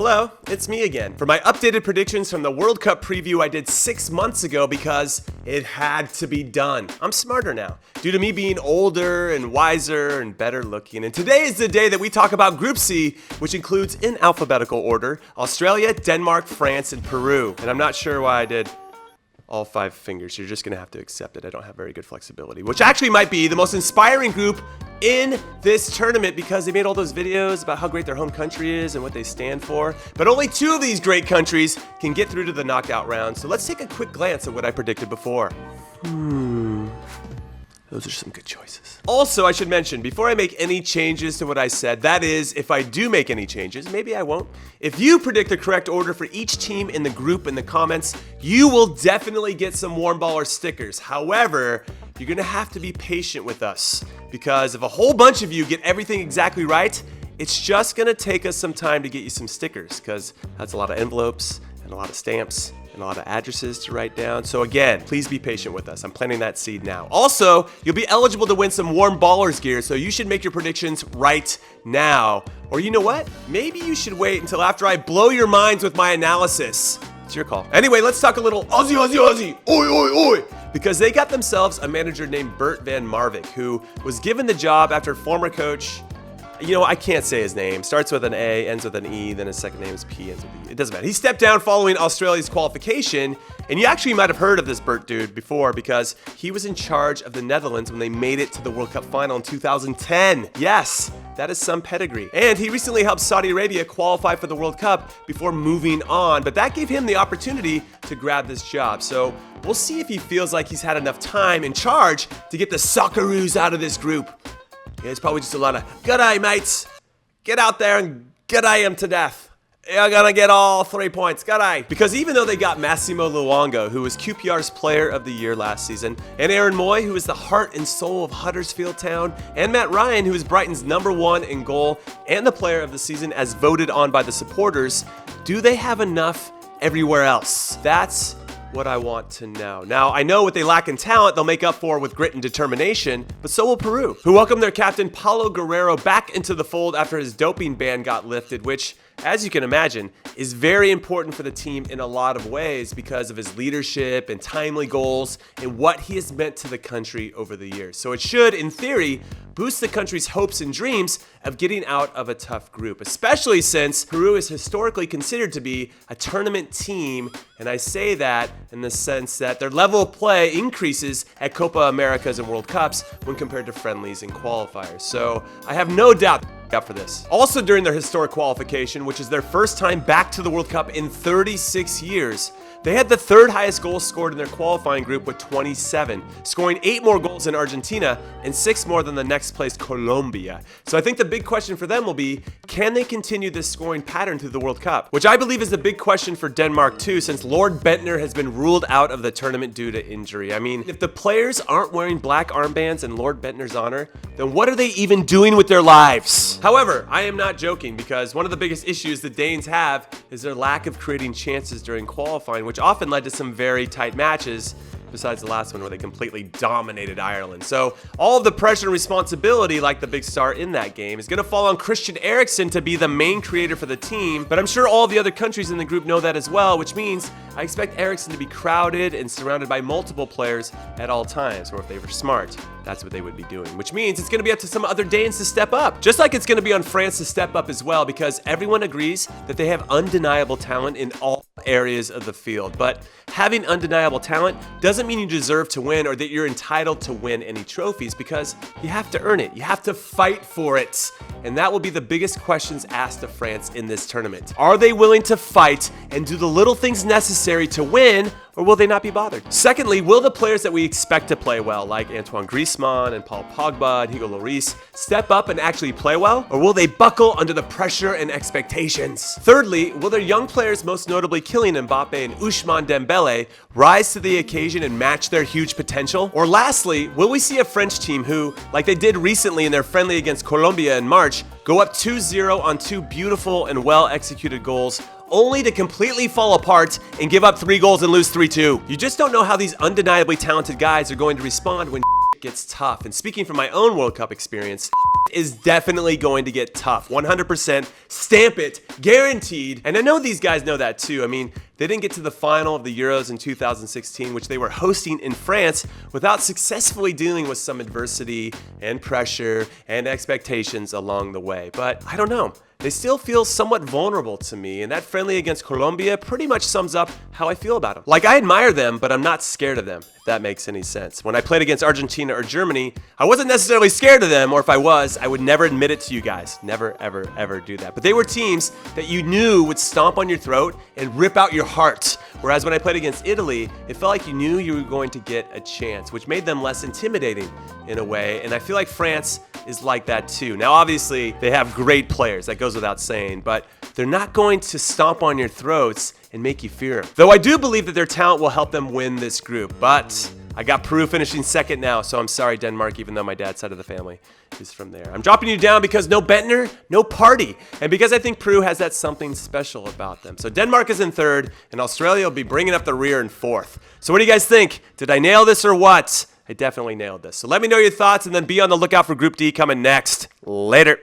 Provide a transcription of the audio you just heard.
Hello, it's me again for my updated predictions from the World Cup preview I did 6 months ago because it had to be done. I'm smarter now due to me being older and wiser and better looking. And today is the day that we talk about Group C, which includes, in alphabetical order, Australia, Denmark, France, and Peru. And I'm not sure why I did all 5 fingers. You're just gonna have to accept it. I don't have very good flexibility, which actually might be the most inspiring group in this tournament because they made all those videos about how great their home country is and what they stand for. But only 2 of these great countries can get through to the knockout round. So let's take a quick glance at what I predicted before. Those are some good choices. Also, I should mention, before I make any changes to what I said, that is, if I do make any changes, maybe I won't. If you predict the correct order for each team in the group in the comments, you will definitely get some Warmballers stickers. However, you're gonna have to be patient with us because if a whole bunch of you get everything exactly right, it's just gonna take us some time to get you some stickers because that's a lot of envelopes and a lot of stamps and a lot of addresses to write down. So again, please be patient with us. I'm planting that seed now. Also, you'll be eligible to win some Warmballers gear, so you should make your predictions right now. Or you know what? Maybe you should wait until after I blow your minds with my analysis. It's your call. Anyway, let's talk a little Aussie, Aussie, Aussie, oi, oi, oi. Because they got themselves a manager named Bert Van Marwijk, who was given the job after former coach, I can't say his name. Starts with an A, ends with an E, then his second name is P, ends with E. It doesn't matter. He stepped down following Australia's qualification, and you actually might have heard of this Bert dude before because he was in charge of the Netherlands when they made it to the World Cup final in 2010. Yes, that is some pedigree. And he recently helped Saudi Arabia qualify for the World Cup before moving on, but that gave him the opportunity to grab this job. So we'll see if he feels like he's had enough time in charge to get the Socceroos out of this group. Yeah, it's probably just a lot of, "G'day, mates. Get out there and g'day him to death. You're gonna get all 3 points. G'day." Because even though they got Massimo Luongo, who was QPR's Player of the Year last season, and Aaron Moy, who is the heart and soul of Huddersfield Town, and Matt Ryan, who is Brighton's #1 in goal and the Player of the Season as voted on by the supporters, do they have enough everywhere else? That's what I want to know. Now, I know what they lack in talent, they'll make up for with grit and determination, but so will Peru, who welcomed their captain Paulo Guerrero back into the fold after his doping ban got lifted, which, as you can imagine, is very important for the team in a lot of ways because of his leadership and timely goals and what he has meant to the country over the years. So it should, in theory, boost the country's hopes and dreams of getting out of a tough group, especially since Peru is historically considered to be a tournament team, and I say that in the sense that their level of play increases at Copa Americas and World Cups when compared to friendlies and qualifiers. So I have no doubt up for this. Also during their historic qualification, which is their first time back to the World Cup in 36 years, they had the 3rd highest goals scored in their qualifying group with 27, scoring 8 more goals than Argentina and 6 more than the next place Colombia. So I think the big question for them will be, can they continue this scoring pattern through the World Cup? Which I believe is the big question for Denmark too, since Lord Bentner has been ruled out of the tournament due to injury. I mean, if the players aren't wearing black armbands in Lord Bentner's honor, then what are they even doing with their lives? However, I am not joking because one of the biggest issues the Danes have is their lack of creating chances during qualifying, which often led to some very tight matches, besides the last one where they completely dominated Ireland. So all of the pressure and responsibility, like the big star in that game, is going to fall on Christian Eriksen to be the main creator for the team. But I'm sure all the other countries in the group know that as well, which means I expect Eriksen to be crowded and surrounded by multiple players at all times, or if they were smart, that's what they would be doing, which means it's going to be up to some other Danes to step up. Just like it's going to be on France to step up as well, because everyone agrees that they have undeniable talent in all areas of the field. But having undeniable talent doesn't mean you deserve to win or that you're entitled to win any trophies, because you have to earn it. You have to fight for it. And that will be the biggest questions asked of France in this tournament. Are they willing to fight and do the little things necessary to win, or will they not be bothered? Secondly, will the players that we expect to play well, like Antoine Griezmann and Paul Pogba and Hugo Lloris, step up and actually play well, or will they buckle under the pressure and expectations? Thirdly, will their young players, most notably Kylian Mbappe and Ousmane Dembele, rise to the occasion and match their huge potential? Or lastly, will we see a French team who, like they did recently in their friendly against Colombia in March, go up 2-0 on 2 beautiful and well-executed goals, only to completely fall apart and give up 3 goals and lose 3-2. You just don't know how these undeniably talented guys are going to respond when gets tough. And speaking from my own World Cup experience, is definitely going to get tough. 100%, stamp it, guaranteed. And I know these guys know that too. I mean, they didn't get to the final of the Euros in 2016, which they were hosting in France, without successfully dealing with some adversity and pressure and expectations along the way. But I don't know. They still feel somewhat vulnerable to me, and that friendly against Colombia pretty much sums up how I feel about them. Like, I admire them, but I'm not scared of them, if that makes any sense. When I played against Argentina or Germany, I wasn't necessarily scared of them, or if I was, I would never admit it to you guys. Never, ever, ever do that. But they were teams that you knew would stomp on your throat and rip out your heart. Whereas when I played against Italy, it felt like you knew you were going to get a chance, which made them less intimidating in a way. And I feel like France is like that too. Now, obviously, they have great players, that goes without saying, but they're not going to stomp on your throats and make you fear them. Though I do believe that their talent will help them win this group, but I got Peru finishing second now, so I'm sorry, Denmark, even though my dad's side of the family is from there. I'm dropping you down because no Bentner, no party, and because I think Peru has that something special about them. So Denmark is in third, and Australia will be bringing up the rear in fourth. So what do you guys think? Did I nail this or what? I definitely nailed this. So let me know your thoughts, and then be on the lookout for Group D coming next. Later.